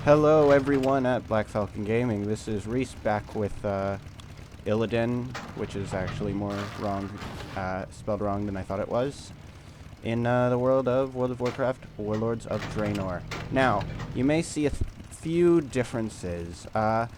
Hello everyone at Black Falcon Gaming. This is Reace back with Iladin, which is actually more wrong, spelled wrong than I thought it was, in the world of World of Warcraft, Warlords of Draenor. Now, you may see a few differences. I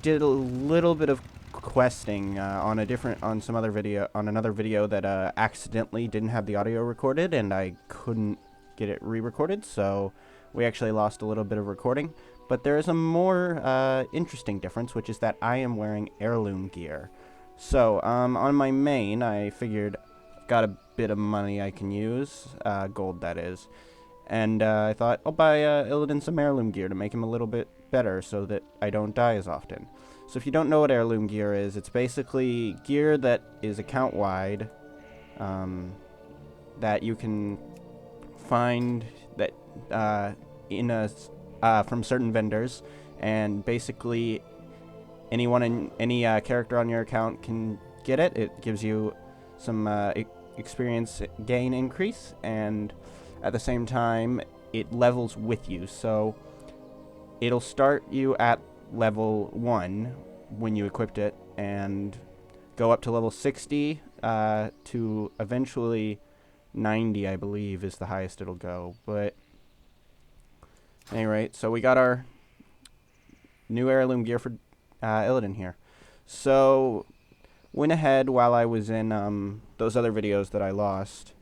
did a little bit of questing on another video that accidentally didn't have the audio recorded, and I couldn't get it re-recorded, so we actually lost a little bit of recording. But there is a more interesting difference, which is that I am wearing Heirloom Gear. So, on my main, I figured I've got a bit of money I can use, gold that is, and I thought I'll buy Iladin some Heirloom Gear to make him a little bit better so that I don't die as often. So if you don't know what Heirloom Gear is, it's basically gear that is account-wide, that you can find that from certain vendors, and basically any character on your account can get it. It gives you some experience gain increase, and at the same time it levels with you. So it'll start you at level 1 when you equipped it and go up to level 60 to eventually 90, I believe, is the highest it'll go. But anyway, so we got our new Heirloom Gear for Iladin here. So went ahead while I was in those other videos that I lost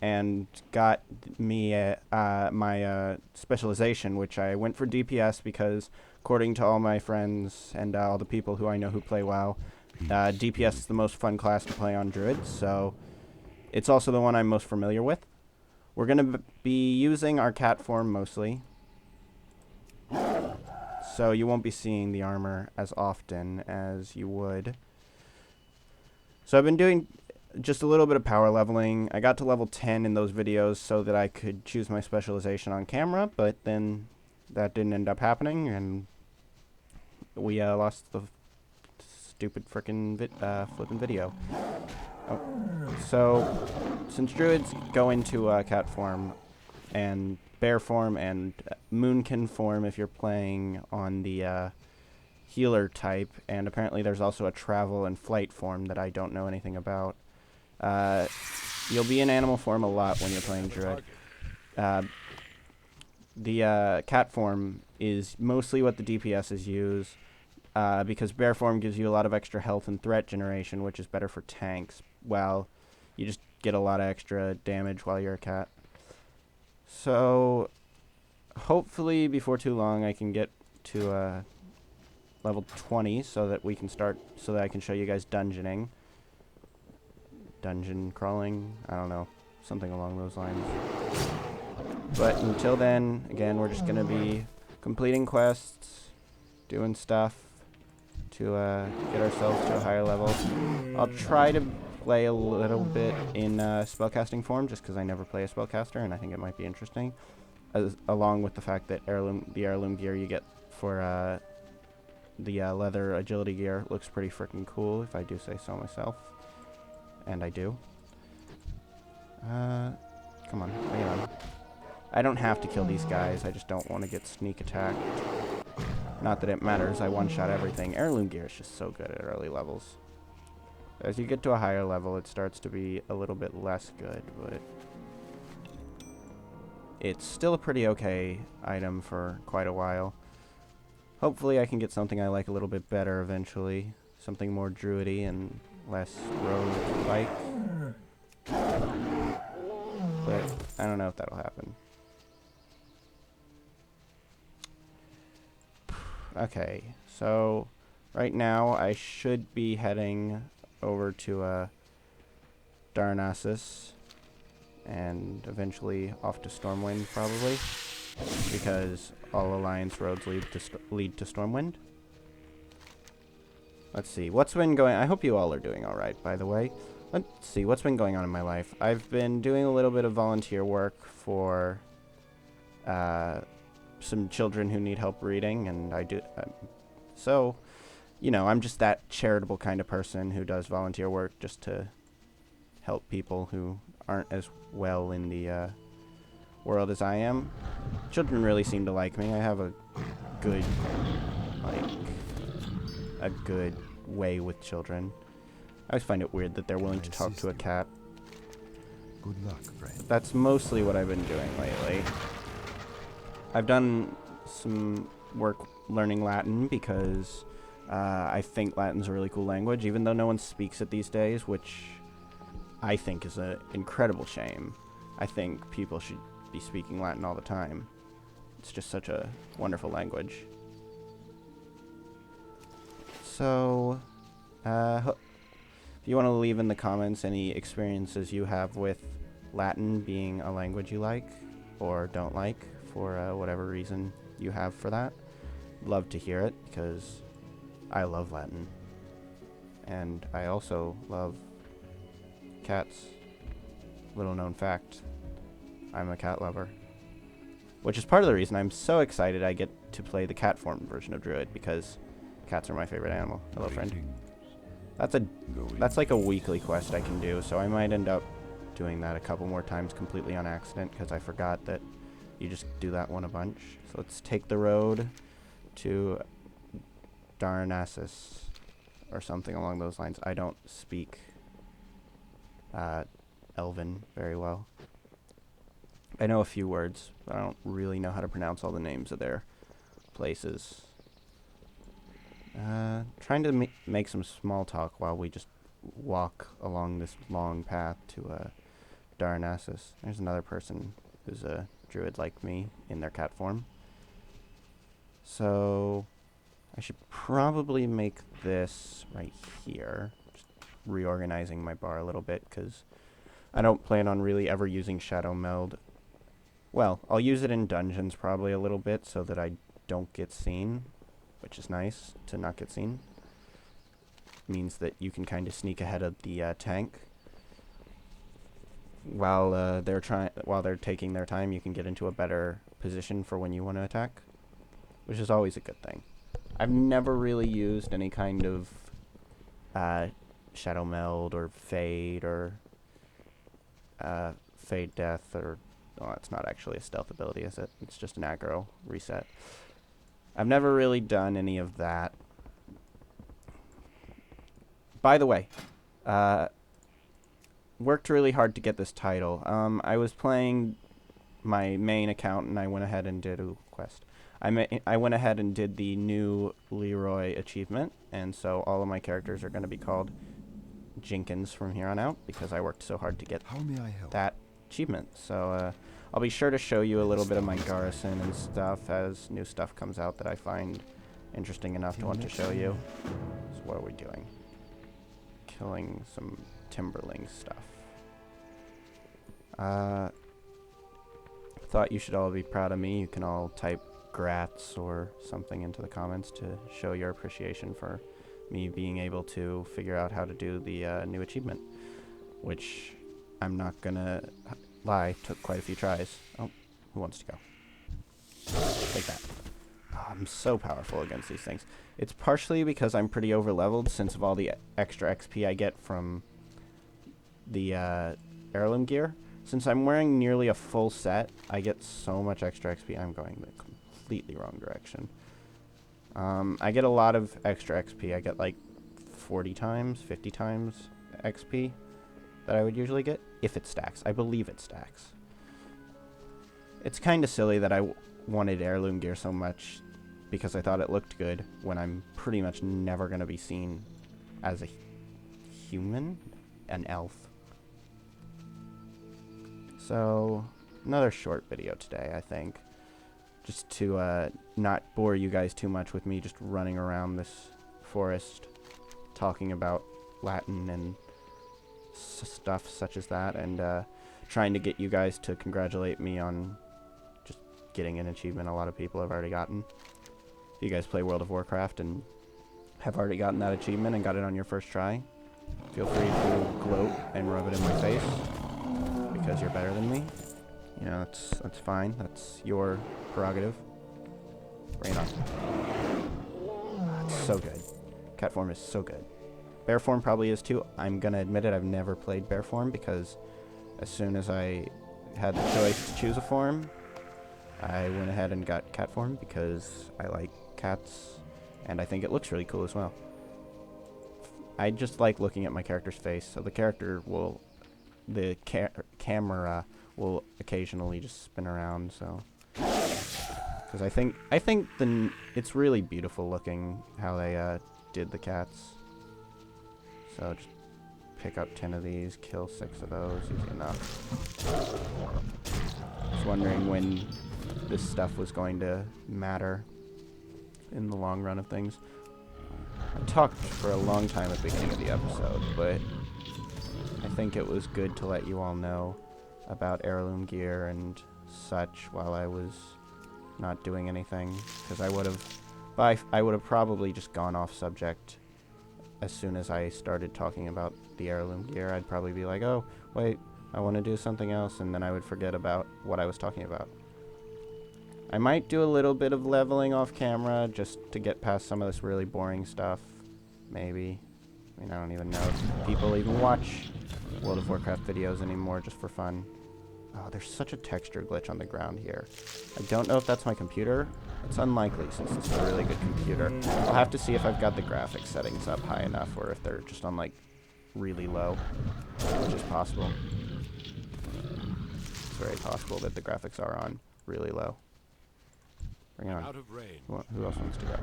and got me my specialization, which I went for DPS because, according to all my friends and all the people who I know who play WoW, DPS is the most fun class to play on Druids, so it's also the one I'm most familiar with. We're going to be using our cat form mostly, so you won't be seeing the armor as often as you would. So I've been doing just a little bit of power leveling. I got to level 10 in those videos so that I could choose my specialization on camera, but then that didn't end up happening, and we lost the stupid frickin' flippin' video. Oh. So, since druids go into cat form and bear form and moonkin form if you're playing on the healer type, and apparently there's also a travel and flight form that I don't know anything about, you'll be in animal form a lot when you're playing druid. The cat form is mostly what the DPSs use, because bear form gives you a lot of extra health and threat generation, which is better for tanks, while you just get a lot of extra damage while you're a cat. So hopefully before too long I can get to level 20 so that I can show you guys dungeoning. Dungeon crawling, I don't know, something along those lines. But until then, again, we're just going to be completing quests, doing stuff to get ourselves to a higher level. I'll try to play a little bit in spellcasting form, just because I never play a spellcaster, and I think it might be interesting, along with the fact that the heirloom gear you get for the leather agility gear looks pretty freaking cool, if I do say so myself. And I do. Come on, bring it on. I don't have to kill these guys, I just don't want to get sneak attacked. Not that it matters, I one-shot everything. Heirloom gear is just so good at early levels. As you get to a higher level, it starts to be a little bit less good, but it's still a pretty okay item for quite a while. Hopefully I can get something I like a little bit better eventually. Something more druidy and less rogue-like. But I don't know if that'll happen. Okay, so right now I should be heading over to Darnassus and eventually off to Stormwind, probably, because all Alliance roads lead to Stormwind. Let's see, what's been going... I hope you all are doing alright, by the way. Let's see, what's been going on in my life. I've been doing a little bit of volunteer work for some children who need help reading, and I do... so, you know, I'm just that charitable kind of person who does volunteer work just to help people who aren't as well in the world as I am. Children really seem to like me. I have a good, like, a good way with children. I always find it weird that they're willing to talk to a cat. Good luck, friend. But that's mostly what I've been doing lately. I've done some work learning Latin because I think Latin's a really cool language, even though no one speaks it these days, which I think is an incredible shame. I think people should be speaking Latin all the time. It's just such a wonderful language. So, if you want to leave in the comments any experiences you have with Latin being a language you like or don't like for whatever reason you have for that, love to hear it because I love Latin. And I also love cats. Little known fact, I'm a cat lover. Which is part of the reason I'm so excited I get to play the cat form version of Druid, because cats are my favorite animal. Hello, friend. That's like a weekly quest I can do, so I might end up doing that a couple more times completely on accident, because I forgot that you just do that one a bunch. So let's take the road to Darnassus, or something along those lines. I don't speak Elven very well. I know a few words, but I don't really know how to pronounce all the names of their places. Trying to make some small talk while we just walk along this long path to Darnassus. There's another person who's a druid like me in their cat form. So I should probably make this right here. Just reorganizing my bar a little bit because I don't plan on really ever using Shadow Meld. Well, I'll use it in dungeons probably a little bit so that I don't get seen, which is nice to not get seen. Means that you can kind of sneak ahead of the tank. While they're taking their time, you can get into a better position for when you want to attack, which is always a good thing. I've never really used any kind of Shadow Meld or Fade or Fade Death or... Well, it's not actually a stealth ability, is it? It's just an aggro reset. I've never really done any of that. By the way, worked really hard to get this title. I was playing my main account and I went ahead and did a quest. I went ahead and did the new Leroy achievement, and so all of my characters are going to be called Jenkins from here on out because I worked so hard to get that achievement. So I'll be sure to show you a little bit of my garrison and stuff as new stuff comes out that I find interesting enough to want to show you. So what are we doing? Killing some timberling stuff. Thought you should all be proud of me. You can all type grats or something into the comments to show your appreciation for me being able to figure out how to do the new achievement, which I'm not gonna lie, took quite a few tries. Oh, who wants to go? Take that. Oh, I'm so powerful against these things. It's partially because I'm pretty over-leveled since of all the extra XP I get from the Heirloom Gear. Since I'm wearing nearly a full set, I get so much extra XP. I'm going the completely wrong direction. I get a lot of extra XP. I get like 40 times, 50 times XP that I would usually get, if it stacks. I believe it stacks. It's kind of silly that I wanted Heirloom Gear so much because I thought it looked good when I'm pretty much never going to be seen as a human, an elf. So, another short video today, I think. Just to not bore you guys too much with me just running around this forest talking about Latin and stuff such as that, and trying to get you guys to congratulate me on just getting an achievement a lot of people have already gotten. If you guys play World of Warcraft and have already gotten that achievement and got it on your first try, feel free to gloat and rub it in my face because you're better than me. You know, that's fine. That's your prerogative. Bring it on. It's so good. Cat form is so good. Bear form probably is too. I'm gonna admit it, I've never played bear form because as soon as I had the choice to choose a form, I went ahead and got cat form because I like cats, and I think it looks really cool as well. I just like looking at my character's face, so the character will, the camera will occasionally just spin around, so. Because I think it's really beautiful looking how they did the cats. So just pick up 10 of these, kill 6 of those, easy enough. Just wondering when this stuff was going to matter in the long run of things. I talked for a long time at the beginning of the episode, but I think it was good to let you all know about Heirloom Gear and such while I was not doing anything, because I would have probably just gone off subject as soon as I started talking about the Heirloom Gear. I'd probably be like, oh, wait, I want to do something else, and then I would forget about what I was talking about. I might do a little bit of leveling off camera just to get past some of this really boring stuff. Maybe. I mean, I don't even know if people even watch World of Warcraft videos anymore just for fun. Oh, there's such a texture glitch on the ground here. I don't know if that's my computer. It's unlikely since it's a really good computer. I'll have to see if I've got the graphics settings up high enough or if they're just on, like, really low, which is possible. It's very possible that the graphics are on really low. Bring it on. Out of range. Who else wants to go?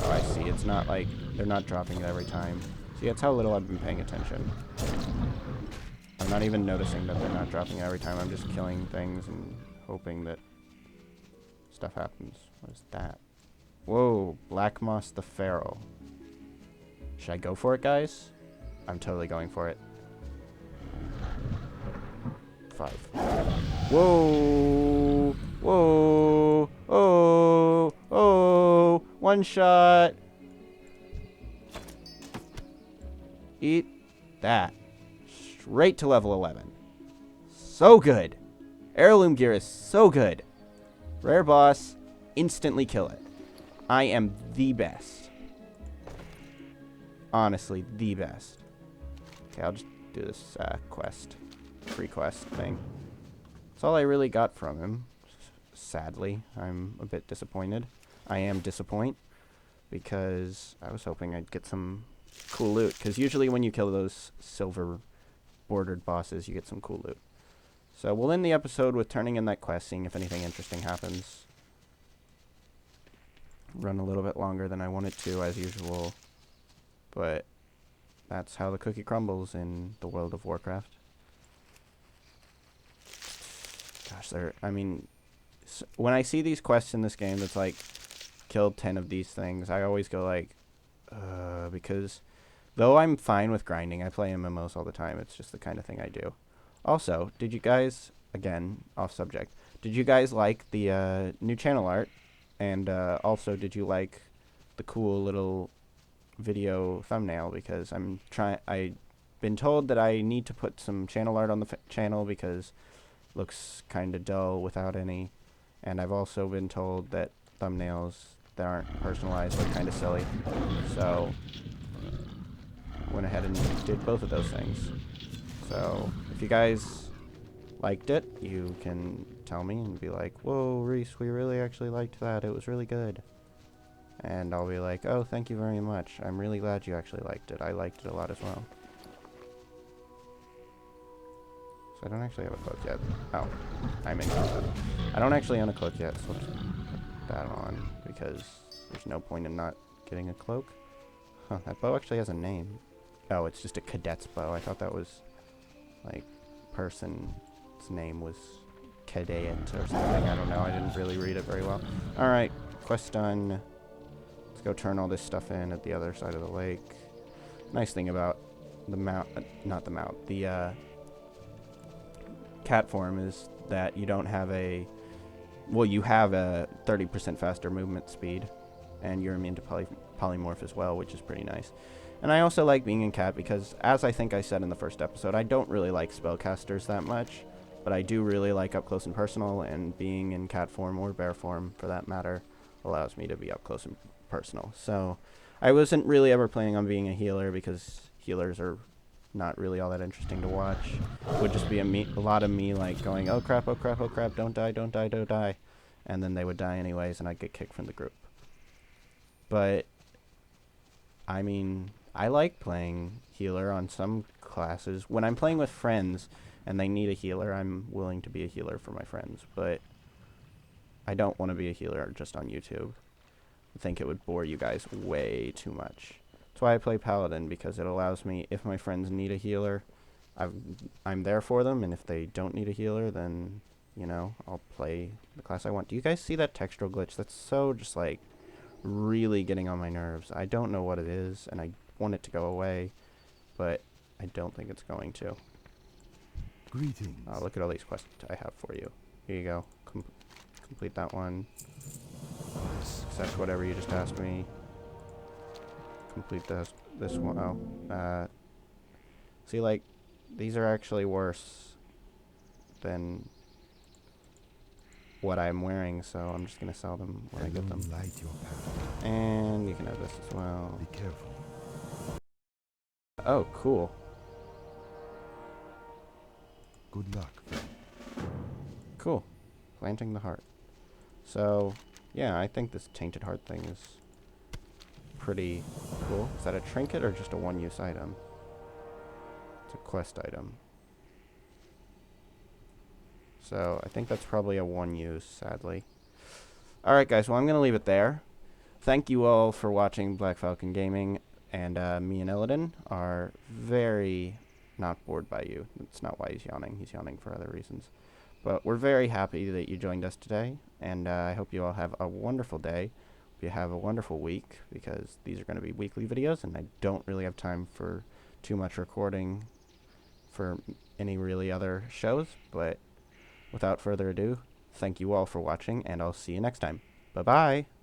Oh, I see. It's not like they're not dropping it every time. See, that's how little I've been paying attention. I'm not even noticing that they're not dropping it every time. I'm just killing things and hoping that stuff happens. What is that? Whoa, Black Moss the Feral. Should I go for it, guys? I'm totally going for it. 5. Whoa! Whoa! Oh! Oh! One shot! Eat that. Straight to level 11. So good. Heirloom Gear is so good. Rare boss, instantly kill it. I am the best. Honestly, the best. Okay, I'll just do this quest. Free quest thing. That's all I really got from him. Sadly, I'm a bit disappointed. I am disappointed because I was hoping I'd get some cool loot. Because usually when you kill those silver bordered bosses, you get some cool loot. So we'll end the episode with turning in that quest, seeing if anything interesting happens. Run a little bit longer than I wanted to, as usual. But that's how the cookie crumbles in the World of Warcraft. Gosh, I mean, when I see these quests in this game that's like, kill 10 of these things, I always go like, because though I'm fine with grinding, I play MMOs all the time. It's just the kind of thing I do. Also, did you guys, again, off subject, did you guys like the new channel art? And also, did you like the cool little video thumbnail? Because I've been told that I need to put some channel art on the channel because it looks kind of dull without any. And I've also been told that thumbnails that aren't personalized look kind of silly. So went ahead and did both of those things. So if you guys liked it, you can tell me and be like, whoa, Reese, we really actually liked that. It was really good. And I'll be like, oh, thank you very much. I'm really glad you actually liked it. I liked it a lot as well. So I don't actually have a cloak yet. Oh, I'm in cloak. I don't actually own a cloak yet, so I'll just put that on because there's no point in not getting a cloak. Huh, that bow actually has a name. Oh, it's just a cadet's bow. I thought that was, like, person's name was Cadet or something. I don't know. I didn't really read it very well. Alright, quest done. Let's go turn all this stuff in at the other side of the lake. Nice thing about the the cat form is that you don't have you have a 30% faster movement speed, and you're immune to polymorph as well, which is pretty nice. And I also like being in cat because, as I think I said in the first episode, I don't really like spellcasters that much, but I do really like up close and personal, and being in cat form or bear form, for that matter, allows me to be up close and personal. So I wasn't really ever planning on being a healer because healers are not really all that interesting to watch. It would just be a lot of me like going, oh crap, oh crap, oh crap, don't die, don't die, don't die. and then they would die anyways, and I'd get kicked from the group. But, I mean, I like playing healer on some classes. When I'm playing with friends and they need a healer, I'm willing to be a healer for my friends, but I don't want to be a healer just on YouTube. I think it would bore you guys way too much. That's why I play Paladin, because it allows me, if my friends need a healer, I'm there for them, and if they don't need a healer, then, you know, I'll play the class I want. Do you guys see that textural glitch? That's so just, like, really getting on my nerves. I don't know what it is, and I want it to go away, but I don't think it's going to. Greetings. Look at all these quests I have for you. Here you go. Complete that one. Accept whatever you just asked me. Complete this one. Oh. See, like, these are actually worse than what I'm wearing, so I'm just going to sell them when I get them. Light your path. And you can have this as well. Be careful. Oh, cool. Good luck, friend. Cool. Planting the heart. So, yeah, I think this tainted heart thing is pretty cool. Is that a trinket or just a one-use item? It's a quest item. So, I think that's probably a one-use, sadly. Alright, guys, well, I'm going to leave it there. Thank you all for watching Black Falcon Gaming, and me and Iladin are very not bored by you. That's not why he's yawning. He's yawning for other reasons. But we're very happy that you joined us today, and I hope you all have a wonderful day. Hope you have a wonderful week, because these are going to be weekly videos, and I don't really have time for too much recording for any really other shows. But without further ado, thank you all for watching, and I'll see you next time. Bye-bye!